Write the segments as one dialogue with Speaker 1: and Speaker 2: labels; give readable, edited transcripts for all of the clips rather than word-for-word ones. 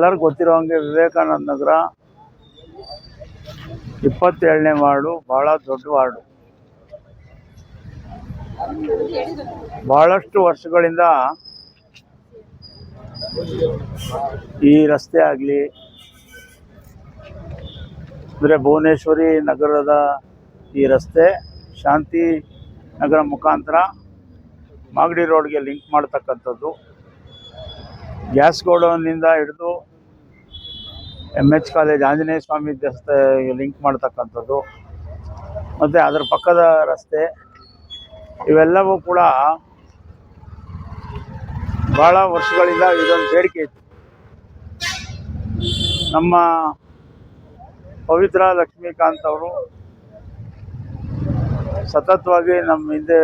Speaker 1: ಎಲ್ಲರಿಗೂ ಗೊತ್ತಿರೋ ಹಾಗೆ ವಿವೇಕಾನಂದ ನಗರ 27ನೇ ವಾರ್ಡು ಬಹಳ ದೊಡ್ಡ ವಾರ್ಡು. ಬಹಳಷ್ಟು ವರ್ಷಗಳಿಂದ ಈ ರಸ್ತೆ ಆಗಲಿ ಅಂದರೆ ಭುವನೇಶ್ವರಿ ನಗರದ ಈ ರಸ್ತೆ ಶಾಂತಿ ನಗರ ಮುಖಾಂತರ ಮಾಗಡಿ ರೋಡ್ಗೆ ಲಿಂಕ್ ಮಾಡ್ತಕ್ಕಂಥದ್ದು, ಗ್ಯಾಸ್ ಗೋಡೌನ್ನಿಂದ ಹಿಡಿದು MH ಕಾಲೇಜ್ ಆಂಜನೇಯ ಸ್ವಾಮಿ ದೇವಸ್ಥಾನಕ್ಕೆ ಲಿಂಕ್ ಮಾಡ್ತಕ್ಕಂಥದ್ದು ಮತ್ತು ಅದರ ಪಕ್ಕದ ರಸ್ತೆ ಇವೆಲ್ಲವೂ ಕೂಡ ಭಾಳ ವರ್ಷಗಳಿಂದ ಇದೊಂದು ಬೇಡಿಕೆ ಇತ್ತು. ನಮ್ಮ ಪವಿತ್ರ ಲಕ್ಷ್ಮೀಕಾಂತ್ ಅವರು ಸತತವಾಗಿ ನಮ್ಮ ಹಿಂದೆ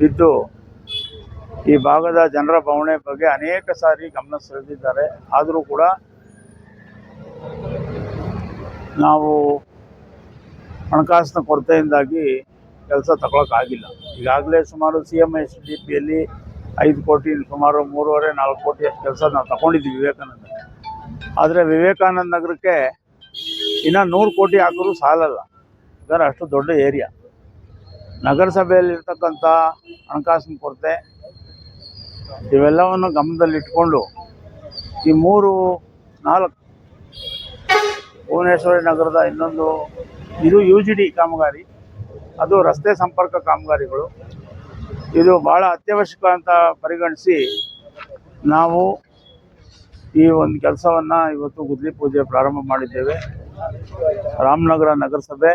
Speaker 1: ಬಿದ್ದು ಈ ಭಾಗದ ಜನರ ಬವಣೆ ಬಗ್ಗೆ ಅನೇಕ ಸಾರಿ ಗಮನ ಸೆಳೆದಿದ್ದಾರೆ. ಆದರೂ ಕೂಡ ನಾವು ಹಣಕಾಸಿನ ಕೊರತೆಯಿಂದಾಗಿ ಕೆಲಸ ತಗೊಳ್ಳೋಕ್ಕಾಗಿಲ್ಲ. ಈಗಾಗಲೇ ಸುಮಾರು CMSDPಯಲ್ಲಿ 5 ಕೋಟಿ ಸುಮಾರು 3.5-4 ಕೋಟಿ ಅಷ್ಟು ಕೆಲಸ ನಾವು ತಗೊಂಡಿದ್ದೀವಿ ವಿವೇಕಾನಂದ. ಆದರೆ ವಿವೇಕಾನಂದ ನಗರಕ್ಕೆ ಇನ್ನೂ 100 ಕೋಟಿ ಹಾಕಿದ್ರೂ ಸಾಲಲ್ಲ, ಯಾಕಂದರೆ ಅಷ್ಟು ದೊಡ್ಡ ಏರಿಯಾ. ನಗರಸಭೆಯಲ್ಲಿರ್ತಕ್ಕಂಥ ಹಣಕಾಸಿನ ಕೊರತೆ ಇವೆಲ್ಲವನ್ನು ಗಮನದಲ್ಲಿಟ್ಕೊಂಡು ಈ 3-4 ಭುವನೇಶ್ವರಿ ನಗರದ ಇನ್ನೊಂದು ಇದು UGD ಕಾಮಗಾರಿ, ಅದು ರಸ್ತೆ ಸಂಪರ್ಕ ಕಾಮಗಾರಿಗಳು. ಇದು ಭಾಳ ಅತ್ಯವಶ್ಯಕ ಅಂತ ಪರಿಗಣಿಸಿ ನಾವು ಈ ಒಂದು ಕೆಲಸವನ್ನು ಇವತ್ತು ಗುದ್ದಲಿ ಪೂಜೆ ಪ್ರಾರಂಭ ಮಾಡಿದ್ದೇವೆ. ರಾಮನಗರ ನಗರಸಭೆ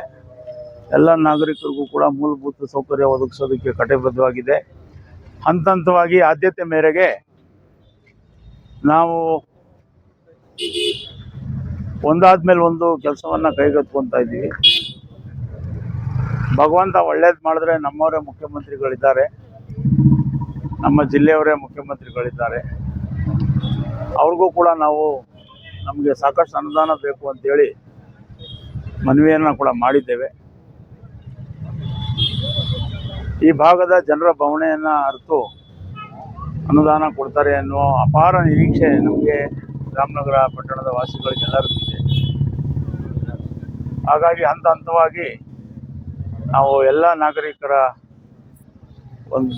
Speaker 1: ಎಲ್ಲ ನಾಗರಿಕರಿಗೂ ಕೂಡ ಮೂಲಭೂತ ಸೌಕರ್ಯ ಒದಗಿಸೋದಕ್ಕೆ ಕಟಿಬದ್ಧವಾಗಿದೆ. ಹಂತ ಹಂತವಾಗಿ ಆದ್ಯತೆ ಮೇರೆಗೆ ನಾವು ಒಂದಾದ್ಮೇಲೆ ಒಂದು ಕೆಲಸವನ್ನು ಕೈಗೆತ್ತಿಕೊಳ್ತಾ ಇದ್ದೀವಿ. ಭಗವಂತ ಒಳ್ಳೇದು ಮಾಡಿದ್ರೆ ನಮ್ಮವರೇ ಮುಖ್ಯಮಂತ್ರಿಗಳಿದ್ದಾರೆ, ನಮ್ಮ ಜಿಲ್ಲೆಯವರೇ ಮುಖ್ಯಮಂತ್ರಿಗಳಿದ್ದಾರೆ. ಅವ್ರಿಗೂ ಕೂಡ ನಾವು ನಮಗೆ ಸಾಕಷ್ಟು ಅನುದಾನ ಬೇಕು ಅಂತೇಳಿ ಮನವಿಯನ್ನು ಕೂಡ ಮಾಡಿದ್ದೇವೆ. ಈ ಭಾಗದ ಜನರ ಬವಣೆಯನ್ನು ಅರಿತು ಅನುದಾನ ಕೊಡ್ತಾರೆ ಅನ್ನೋ ಅಪಾರ ನಿರೀಕ್ಷೆ ನಮಗೆ ರಾಮನಗರ ಪಟ್ಟಣದ ವಾಸಿಗಳಿಗೆಲ್ಲರಿಗೂ ಇದೆ. ಹಾಗಾಗಿ ಹಂತ ಹಂತವಾಗಿ ನಾವು ಎಲ್ಲ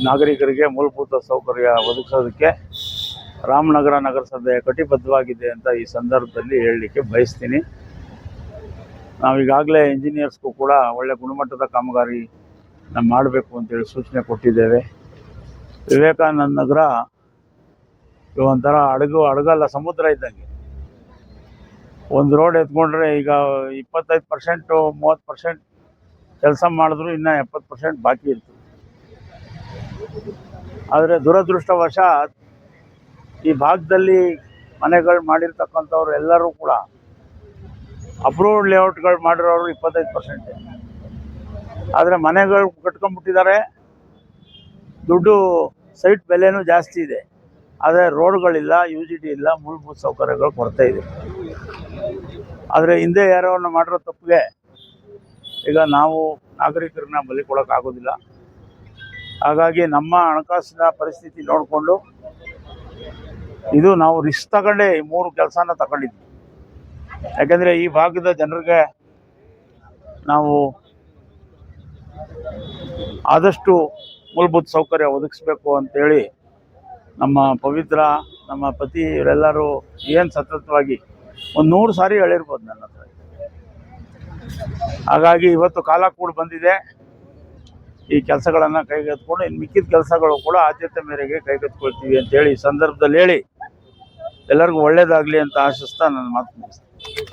Speaker 1: ನಾಗರಿಕರಿಗೆ ಮೂಲಭೂತ ಸೌಕರ್ಯ ಒದಗಿಸೋದಕ್ಕೆ ರಾಮನಗರ ನಗರಸಭೆ ಕಟಿಬದ್ಧವಾಗಿದೆ ಅಂತ ಈ ಸಂದರ್ಭದಲ್ಲಿ ಹೇಳಲಿಕ್ಕೆ ಬಯಸ್ತೀನಿ. ನಾವೀಗಾಗಲೇ ಇಂಜಿನಿಯರ್ಸ್ಗೂ ಕೂಡ ಒಳ್ಳೆ ಗುಣಮಟ್ಟದ ಕಾಮಗಾರಿ ಮಾಡಬೇಕು ಅಂತೇಳಿ ಸೂಚನೆ ಕೊಟ್ಟಿದ್ದೇವೆ. ವಿವೇಕಾನಂದ ನಗರ ಒಂಥರ ಹಡಗಲ್ಲ, ಸಮುದ್ರ ಇದ್ದಂಗೆ. ಒಂದು ರೋಡ್ ಎತ್ಕೊಂಡ್ರೆ ಈಗ 25% 30% ಕೆಲಸ ಮಾಡಿದ್ರು ಇನ್ನೂ 70% ಬಾಕಿ ಇರ್ತದೆ. ಆದರೆ ದುರದೃಷ್ಟವಶಾತ್ ಈ ಭಾಗದಲ್ಲಿ ಮನೆಗಳು ಮಾಡಿರ್ತಕ್ಕಂಥವ್ರು ಎಲ್ಲರೂ ಕೂಡ ಅಪ್ರೂವ್ಡ್ ಲೇಔಟ್ಗಳು ಮಾಡಿರೋರು 25%. ಆದರೆ ಮನೆಗಳು ಕಟ್ಕೊಂಡ್ಬಿಟ್ಟಿದ್ದಾರೆ, ದುಡ್ಡು ಸೈಟ್ ಬೆಲೆನೂ ಜಾಸ್ತಿ ಇದೆ, ಆದರೆ ರೋಡ್ಗಳಿಲ್ಲ, UGD ಇಲ್ಲ, ಮೂಲಭೂತ ಸೌಕರ್ಯಗಳು ಕೊರತೆ ಇದೆ. ಆದರೆ ಹಿಂದೆ ಯಾರನ್ನ ಮಾಡಿರೋ ತಪ್ಪಿಗೆ ಈಗ ನಾವು ನಾಗರಿಕರನ್ನ ಬಲಿ ಕೊಡೋಕ್ಕಾಗೋದಿಲ್ಲ. ಹಾಗಾಗಿ ನಮ್ಮ ಹಣಕಾಸಿನ ಪರಿಸ್ಥಿತಿ ನೋಡಿಕೊಂಡು ಇದು ನಾವು ರಿಸ್ಕ್ ತಗೊಂಡೇ ಈ 3 ಕೆಲಸನ ತಗೊಂಡಿದ್ವಿ. ಯಾಕೆಂದರೆ ಈ ಭಾಗದ ಜನರಿಗೆ ನಾವು ಆದಷ್ಟು ಮೂಲಭೂತ ಸೌಕರ್ಯ ಒದಗಿಸ್ಬೇಕು ಅಂತೇಳಿ ನಮ್ಮ ಪವಿತ್ರ, ನಮ್ಮ ಪತಿ ಇವರೆಲ್ಲರೂ ಏನು ಸತತವಾಗಿ ಒಂದು 100 ಸಾರಿ ಹೇಳಿರ್ಬೋದು ನನ್ನ ಹತ್ರ. ಹಾಗಾಗಿ ಇವತ್ತು ಕಾಲ ಕೂಡ ಬಂದಿದೆ ಈ ಕೆಲಸಗಳನ್ನು ಕೈಗೆತ್ತಿಕೊಂಡು ಇನ್ನು ಮಿಕ್ಕಿದ ಕೆಲಸಗಳು ಕೂಡ ಆದ್ಯತೆ ಮೇರೆಗೆ ಕೈಗೆತ್ತಿಕೊಳ್ತೀವಿ ಅಂತೇಳಿ ಈ ಸಂದರ್ಭದಲ್ಲಿ ಹೇಳಿ ಎಲ್ಲರಿಗೂ ಒಳ್ಳೆಯದಾಗಲಿ ಅಂತ ಆಶಿಸ್ತಾ ನನ್ನ ಮಾತು ಮುಗಿಸ್ತೀನಿ.